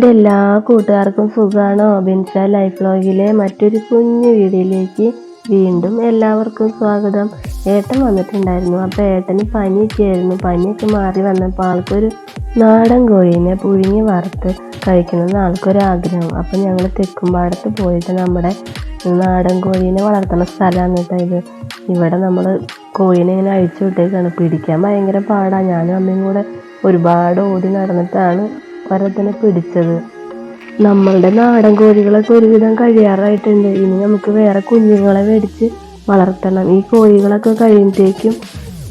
എൻ്റെ എല്ലാ കൂട്ടുകാർക്കും സുഖാണോ? ബിൻഷ ലൈഫ് വ്ലോഗിലെ മറ്റൊരു കുഞ്ഞു വീഡിയോയിലേക്ക് വീണ്ടും എല്ലാവർക്കും സ്വാഗതം. ഏട്ടൻ വന്നിട്ടുണ്ടായിരുന്നു. അപ്പോൾ ഏട്ടന് പനിയൊക്കെ ആയിരുന്നു. പനിയൊക്കെ മാറി വന്നപ്പോൾ ആൾക്കൊരു നാടൻ കോഴീനെ പുഴുങ്ങി വറുത്ത് കഴിക്കണമെന്ന് ആൾക്കൊരാഗ്രഹം. അപ്പം ഞങ്ങൾ തെക്കുംപാടത്ത് പോയിട്ട് നമ്മുടെ നാടൻ കോഴീനെ വളർത്തുന്ന സ്ഥലമാണ് കേട്ടോ ഇത്. ഇവിടെ നമ്മൾ കോഴീനെ ഇങ്ങനെ അഴിച്ചു വിട്ടേക്കാണ്. പിടിക്കാൻ ഭയങ്കര പാടാണ്. ഞാനും അമ്മയും കൂടെ ഒരുപാട് ഓടി നടന്നിട്ടാണ് ഒരത്തിനെ പിടിച്ചത്. നമ്മളുടെ നാടൻ കോഴികളൊക്കെ ഒരുവിധം കഴിയാറായിട്ടുണ്ട്. ഇനി നമുക്ക് വേറെ കുഞ്ഞുങ്ങളെ മേടിച്ച് വളർത്തണം. ഈ കോഴികളൊക്കെ കഴിയുമ്പോഴത്തേക്കും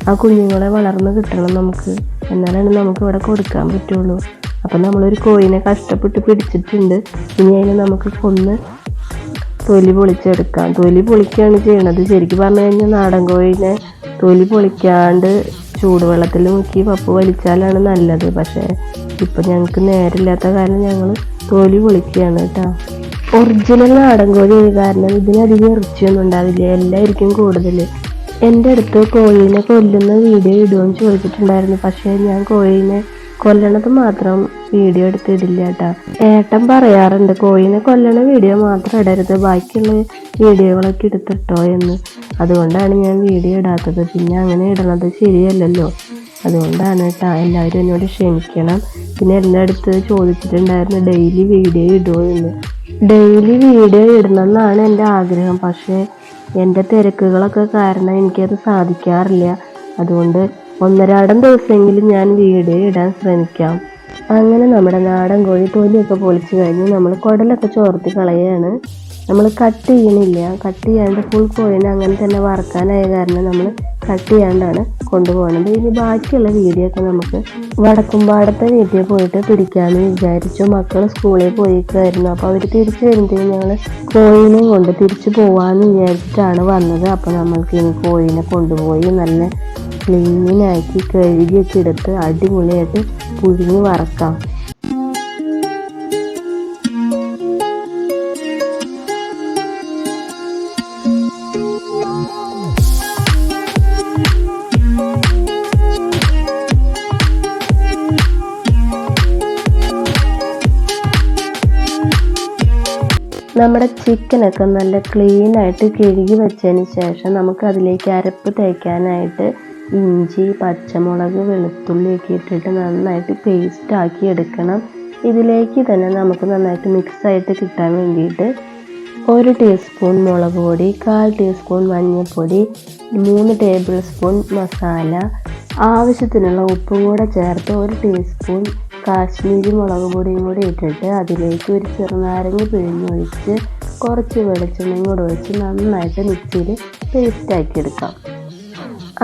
ആ കുഞ്ഞുങ്ങളെ വളർന്ന് കിട്ടണം നമുക്ക്. എന്നാലാണ് നമുക്ക് ഇവിടെ കൊടുക്കാൻ പറ്റുള്ളൂ. അപ്പം നമ്മളൊരു കോഴിനെ കഷ്ടപ്പെട്ട് പിടിച്ചിട്ടുണ്ട്. ഇനി അതിനെ നമുക്ക് കൊന്ന് തൊലി പൊളിച്ചെടുക്കാം. തൊലി പൊളിക്കുകയാണ് ചെയ്യണത്. ശരിക്കും പറഞ്ഞു കഴിഞ്ഞാൽ നാടൻ കോഴീനെ തൊലി പൊളിക്കാണ്ട് ചൂടുവെള്ളത്തിൽ മുക്കി പപ്പ് വലിച്ചാലാണ് നല്ലത്. പക്ഷേ ഇപ്പം ഞങ്ങൾക്ക് നേരമില്ലാത്ത കാരണം ഞങ്ങൾ തൊലി പൊളിക്കുകയാണ് കേട്ടോ. ഒറിജിനൽ നാടൻ കോഴി കാരണം ഇതിനധികം ഇറച്ചിയൊന്നും ഉണ്ടാവില്ല, എല്ലായിരിക്കും കൂടുതൽ. എൻ്റെ അടുത്ത് കോഴീനെ കൊല്ലുന്ന വീഡിയോ ഇടുമെന്ന് ചോദിച്ചിട്ടുണ്ടായിരുന്നു. പക്ഷേ ഞാൻ കോഴീനെ കൊല്ലണത് മാത്രം വീഡിയോ എടുത്തിടില്ല കേട്ടോ. ഏട്ടൻ പറയാറുണ്ട് കോഴീനെ കൊല്ലണ വീഡിയോ മാത്രം ഇടരുത്, ബാക്കിയുള്ള വീഡിയോകളൊക്കെ എടുത്തിട്ടോ എന്ന്. അതുകൊണ്ടാണ് ഞാൻ വീഡിയോ ഇടാത്തത്. പിന്നെ അങ്ങനെ ഇടണത് ശരിയല്ലല്ലോ. അതുകൊണ്ടാണ് കേട്ടോ. എല്ലാവരും എന്നോട് ക്ഷമിക്കണം. പിന്നെ എല്ലായിടത്ത് ചോദിച്ചിട്ടുണ്ടായിരുന്നു ഡെയിലി വീഡിയോ ഇടുമോ എന്ന്. ഡെയിലി വീഡിയോ ഇടണം എന്നാണ് എൻ്റെ ആഗ്രഹം. പക്ഷേ എൻ്റെ തിരക്കുകളൊക്കെ കാരണം എനിക്കത് സാധിക്കാറില്ല. അതുകൊണ്ട് ഒന്നരാടം ദിവസമെങ്കിലും ഞാൻ വീഡിയോ ഇടാൻ ശ്രമിക്കാം. അങ്ങനെ നമ്മുടെ നാടൻ കോഴി തൊലിയൊക്കെ പൊളിച്ച് കഴിഞ്ഞ് നമ്മൾ കുടലൊക്കെ ചോർത്തി കളയാണ്. നമ്മൾ കട്ട് ചെയ്യണില്ല. കട്ട് ചെയ്യാണ്ട് ഫുൾ കോഴിനെ അങ്ങനെ തന്നെ വറക്കാനായ കാരണം നമ്മൾ കട്ട് ചെയ്യാണ്ടാണ് കൊണ്ടുപോകുന്നത്. ഇനി ബാക്കിയുള്ള വീഡിയോ ഒക്കെ നമുക്ക് വടക്കുംപാടത്തെ വീട്ടിൽ പോയിട്ട് പിടിക്കാമെന്ന് വിചാരിച്ചു. മക്കൾ സ്കൂളിൽ പോയിക്കായിരുന്നു. അപ്പോൾ അവർ തിരിച്ചു വരുമ്പോഴത്തേക്കും ഞങ്ങൾ കോഴീനെയും കൊണ്ട് തിരിച്ചു പോകാമെന്ന് വിചാരിച്ചിട്ടാണ് വന്നത്. അപ്പോൾ നമ്മൾക്ക് ഇനി കോഴീനെ കൊണ്ടുപോയി നല്ല ക്ലീനാക്കി കഴുകിയൊക്കെ എടുത്ത് അടിപൊളിയായിട്ട് പുഴുങ്ങി വറക്കാം. നമ്മുടെ ചിക്കനൊക്കെ നല്ല ക്ലീനായിട്ട് കഴുകി വെച്ചതിന് ശേഷം നമുക്ക് അതിലേക്ക് അരപ്പ് തേക്കാനായിട്ട് ഇഞ്ചി, പച്ചമുളക്, വെളുത്തുള്ളിയൊക്കെ ഇട്ടിട്ട് നന്നായിട്ട് പേസ്റ്റ് ആക്കി എടുക്കണം. ഇതിലേക്ക് തന്നെ നമുക്ക് നന്നായിട്ട് മിക്സായിട്ട് കിട്ടാൻ വേണ്ടിയിട്ട് 1 ടീസ്പൂൺ മുളക് പൊടി, 1/4 ടീസ്പൂൺ മഞ്ഞൾപ്പൊടി, 3 ടേബിൾ സ്പൂൺ മസാല, ആവശ്യത്തിനുള്ള ഉപ്പും കൂടെ ചേർത്ത് 1 ടീസ്പൂൺ കാശ്മീരി മുളക് പൊടിയും കൂടി ഇട്ടിട്ട് അതിലേക്ക് ഒരു ചെറുനാരങ്ങ പിഴിഞ്ഞൊഴിച്ച് കുറച്ച് വെളിച്ചെണ്ണയും കൂടെ ഒഴിച്ച് നന്നായിട്ട് മിക്സിയിൽ പേസ്റ്റാക്കി എടുക്കാം.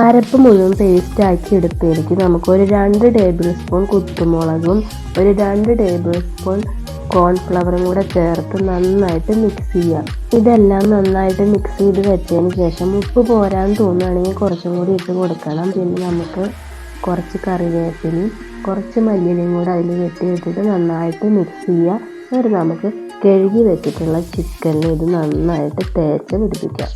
അരപ്പ് മുഴുവൻ പേസ്റ്റാക്കി എടുത്തതിലേക്ക് നമുക്കൊരു 2 ടേബിൾ സ്പൂൺ കുത്തുമുളകും 2 ടേബിൾ സ്പൂൺ കോൺഫ്ലവറും കൂടെ ചേർത്ത് നന്നായിട്ട് മിക്സ് ചെയ്യാം. ഇതെല്ലാം നന്നായിട്ട് മിക്സ് ചെയ്ത് വെച്ചതിന് ശേഷം ഉപ്പ് പോരാൻ തോന്നുകയാണെങ്കിൽ കുറച്ചും കൂടി ഇട്ട് കൊടുക്കണം. പിന്നെ നമുക്ക് കുറച്ച് കറിവേപ്പിലയും കുറച്ച് മല്ലിയിലയും കൂടെ അതിൽ വെട്ടിയിട്ടിട്ട് നന്നായിട്ട് മിക്സ് ചെയ്യുക. എന്നിട്ട് നമുക്ക് കഴുകി വെച്ചിട്ടുള്ള ചിക്കനിൽ ഇത് നന്നായിട്ട് തേച്ച് പിടിപ്പിക്കാം.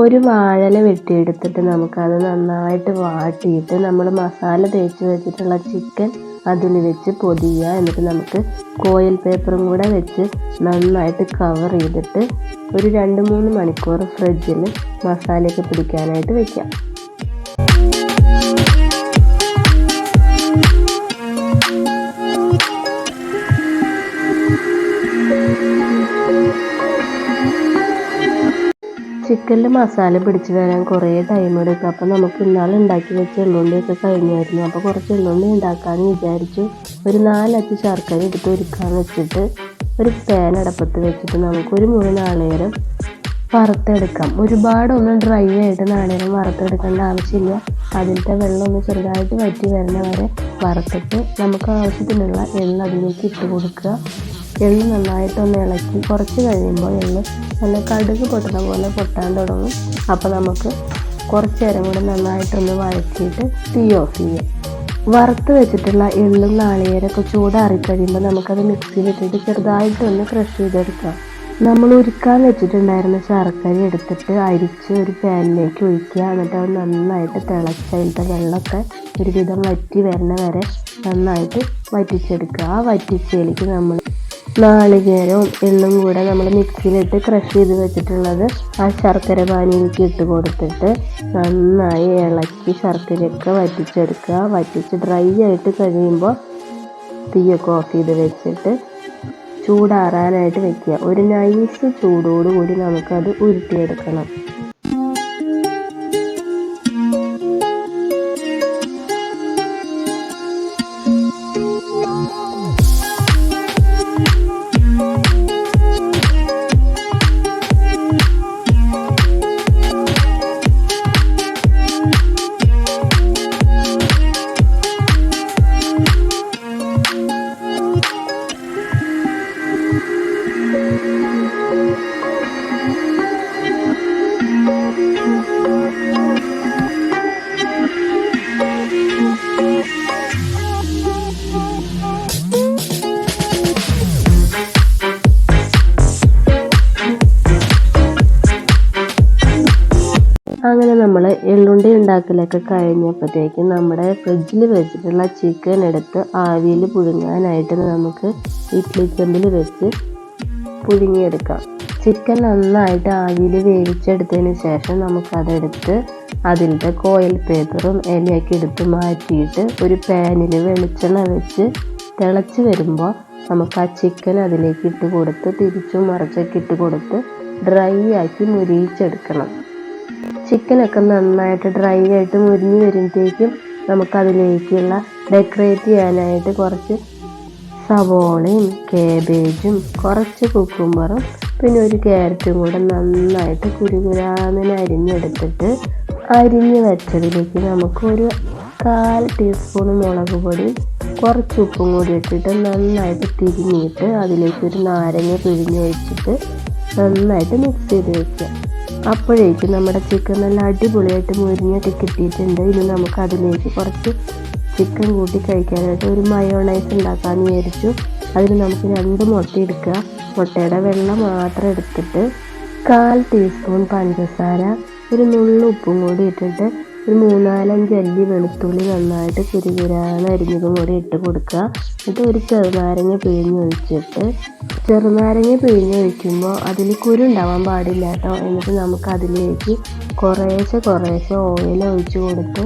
ഒരു വാഴയില വെട്ടിയെടുത്തിട്ട് നമുക്കത് നന്നായിട്ട് വാട്ടിയിട്ട് നമ്മൾ മസാല തേച്ച് വെച്ചിട്ടുള്ള ചിക്കൻ അതിൽ വെച്ച് പൊതിയുക. എന്നിട്ട് നമുക്ക് ഫോയിൽ പേപ്പറും കൂടെ വെച്ച് നന്നായിട്ട് കവർ ചെയ്തിട്ട് ഒരു 2-3 മണിക്കൂർ ഫ്രിഡ്ജിൽ മസാലയൊക്കെ പിടിക്കാനായിട്ട് വെക്കാം. ചിക്കനിൽ മസാല പിടിച്ച് വരാൻ കുറേ ടൈം എടുക്കും. അപ്പോൾ നമുക്ക് ഇന്നാൾ ഉണ്ടാക്കി വെച്ച എള്ളുണ്ടിയൊക്കെ കഴിഞ്ഞായിരുന്നു. അപ്പോൾ കുറച്ച് എള്ളുണ്ടി ഉണ്ടാക്കാമെന്ന് വിചാരിച്ചു. ഒരു 4 അച്ച് ശർക്കര എടുത്ത് ഒരുക്കാൻ വെച്ചിട്ട് ഒരു പാൻ അടപ്പത്ത് വെച്ചിട്ട് നമുക്കൊരു 3 നാളികേരം വറുത്തെടുക്കാം. ഒരുപാടൊന്നും ഡ്രൈ ആയിട്ട് നാളികേരം വറുത്തെടുക്കേണ്ട ആവശ്യമില്ല. അതിലത്തെ വെള്ളം ഒന്ന് ചെറുതായിട്ട് വറ്റി വരുന്ന വരെ വറുത്തിട്ട് നമുക്ക് ആവശ്യത്തിനുള്ള എള്ള് അതിലേക്ക് ഇട്ട് കൊടുക്കുക. എള്ള് നന്നായിട്ടൊന്ന് ഇളക്കി കുറച്ച് കഴിയുമ്പോൾ എള്ള് നല്ല കടുക് പൊട്ടുന്ന പോലെ പൊട്ടാൻ തുടങ്ങും. അപ്പോൾ നമുക്ക് കുറച്ച് നേരം കൂടെ നന്നായിട്ടൊന്ന് വഴറ്റിയിട്ട് തീ ഓഫ് ചെയ്യാം. വറുത്ത് വെച്ചിട്ടുള്ള എള്ളും നാളികേരമൊക്കെ ചൂടാറിക്കഴിയുമ്പോൾ നമുക്കത് മിക്സിയിലിട്ടിട്ട് ചെറുതായിട്ടൊന്ന് ക്രഷ് ചെയ്തെടുക്കാം. നമ്മൾ ഉരുക്കാൻ വെച്ചിട്ടുണ്ടായിരുന്ന ശർക്കര എടുത്തിട്ട് അരിച്ച് ഒരു പാനിലേക്ക് ഒഴിക്കുക. എന്നിട്ട് അത് നന്നായിട്ട് തിളച്ച് അതിലത്തെ വെള്ളമൊക്കെ ഒരുവിധം വറ്റി വരുന്ന വരെ നന്നായിട്ട് വറ്റിച്ചെടുക്കുക. ആ വറ്റിച്ചതിലേക്ക് നമ്മൾ നാളികേരവും എള്ളും കൂടെ നമ്മൾ മിക്സിയിലിട്ട് ക്രഷ് ചെയ്ത് വെച്ചിട്ടുള്ളത് ആ ശർക്കര പാനിയിലേക്ക് ഇട്ട് കൊടുത്തിട്ട് നന്നായി ഇളക്കി ശർക്കരയൊക്കെ വറ്റിച്ചെടുക്കുക. വറ്റിച്ച് ഡ്രൈ ആയിട്ട് കഴിയുമ്പോൾ തീയൊക്കെ ഓഫ് ചെയ്ത് വെച്ചിട്ട് ചൂടാറാനായിട്ട് വെക്കുക. ഒരു നൈസ് ചൂടോടുകൂടി നമുക്കത് ഉരുട്ടിയെടുക്കണം. അങ്ങനെ നമ്മൾ എള്ളുണ്ടി ഉണ്ടാക്കലൊക്കെ കഴിഞ്ഞപ്പോഴത്തേക്കും നമ്മുടെ ഫ്രിഡ്ജിൽ വെച്ചിട്ടുള്ള ചിക്കൻ എടുത്ത് ആവിയിൽ പുഴുങ്ങാനായിട്ട് നമുക്ക് ഇഡ്ഡലി ചെമ്പിൽ വെച്ച് പുഴുങ്ങിയെടുക്കാം. ചിക്കൻ നന്നായിട്ട് ആവിയിൽ വേവിച്ചെടുത്തതിന് ശേഷം നമുക്കതെടുത്ത് അതിലത്തെ ഫോയിൽ പേപ്പറും ഇലയൊക്കെ എടുത്ത് മാറ്റിയിട്ട് ഒരു പാനിൽ വെളിച്ചെണ്ണ വെച്ച് തിളച്ച് വരുമ്പോൾ നമുക്ക് ആ ചിക്കൻ അതിലേക്ക് ഇട്ട് കൊടുത്ത് തിരിച്ചും മറിച്ചൊക്കെ ഇട്ട് കൊടുത്ത് ഡ്രൈ ആക്കി മുരിയിച്ചെടുക്കണം. ചിക്കനൊക്കെ നന്നായിട്ട് ഡ്രൈ ആയിട്ട് മുരിഞ്ഞ് വരുമ്പോഴത്തേക്കും നമുക്കതിലേക്കുള്ള ഡെക്കറേറ്റ് ചെയ്യാനായിട്ട് കുറച്ച് സവോളയും കാബേജും കുറച്ച് കുക്കുംബറും പിന്നെ ഒരു ക്യാരറ്റും കൂടെ നന്നായിട്ട് കുരുകുരാന്നിന് അരിഞ്ഞെടുത്തിട്ട് അരിഞ്ഞ് വെച്ചതിലേക്ക് നമുക്കൊരു 1/4 ടീസ്പൂൺ മുളക് പൊടി കുറച്ച് ഉപ്പും കൂടി ഇട്ടിട്ട് നന്നായിട്ട് തിരിഞ്ഞിട്ട് അതിലേക്കൊരു നാരങ്ങ പിഴിഞ്ഞ് വെച്ചിട്ട് നന്നായിട്ട് മിക്സ് ചെയ്ത് വയ്ക്കുക. അപ്പോഴേക്കും നമ്മുടെ ചിക്കൻ നല്ല അടിപൊളിയായിട്ട് മുരിഞ്ഞൊക്കെ കിട്ടിയിട്ടുണ്ട്. ഇനി നമുക്ക് അതിലേക്ക് കുറച്ച് ചിക്കൻ കൂട്ടി കഴിക്കാനായിട്ട് ഒരു മയോണൈസ് ഉണ്ടാക്കാമെന്ന് വിചാരിച്ചു. അതിന് നമുക്ക് 2 മുട്ട എടുക്കുക. മുട്ടയുടെ വെള്ള മാത്രം എടുത്തിട്ട് 1/4 ടീസ്പൂൺ പഞ്ചസാര ഒരു നുള്ളു ഉപ്പും കൂടി ഇട്ടിട്ട് ഒരു 3-4 അല്ലി വെളുത്തുള്ളി നന്നായിട്ട് കുരുകുരാന്ന് അരിഞ്ഞതും കൂടി ഇട്ട് കൊടുക്കുക. എന്നിട്ട് ഒരു ചെറുനാരങ്ങ പിഴിഞ്ഞൊഴിച്ചിട്ട് ചെറുനാരങ്ങ പിഴിഞ്ഞൊഴിക്കുമ്പോൾ അതിൽ കുരു ഉണ്ടാവാൻ പാടില്ല കേട്ടോ. എന്നിട്ട് നമുക്ക് അതിലേക്ക് കുറേശ്ശെ ഓയിൽ ഒഴിച്ച് കൊടുത്ത്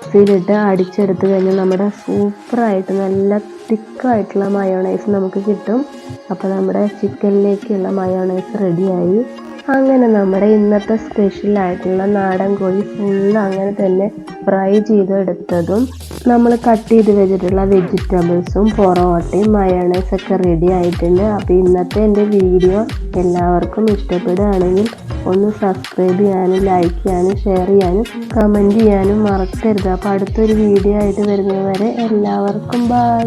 മിക്സിയിലിട്ട് അടിച്ചെടുത്ത് കഴിഞ്ഞാൽ നമ്മുടെ സൂപ്പറായിട്ട് നല്ല തിക്കായിട്ടുള്ള മയോണൈസ് നമുക്ക് കിട്ടും. അപ്പോൾ നമ്മുടെ ചിക്കനിലേക്കുള്ള മയോണൈസ് റെഡിയായി. അങ്ങനെ നമ്മുടെ ഇന്നത്തെ സ്പെഷ്യലായിട്ടുള്ള നാടൻ കോഴി ഫുള്ള് അങ്ങനെ തന്നെ ഫ്രൈ ചെയ്തെടുത്തതും നമ്മൾ കട്ട് ചെയ്ത് വെച്ചിട്ടുള്ള വെജിറ്റബിൾസും പൊറോട്ടയും മയോണൈസൊക്കെ റെഡി ആയിട്ടുണ്ട്. അപ്പോൾ ഇന്നത്തെ എൻ്റെ വീഡിയോ എല്ലാവർക്കും ഇഷ്ടപ്പെടുകയാണെങ്കിൽ ഒന്ന് സബ്സ്ക്രൈബ് ചെയ്യാനും ലൈക്ക് ചെയ്യാനും ഷെയർ ചെയ്യാനും കമൻറ്റ് ചെയ്യാനും മറക്കരുത്. അപ്പോൾ അടുത്തൊരു വീഡിയോ ആയിട്ട് വരുന്നത് വരെ എല്ലാവർക്കും ബൈ.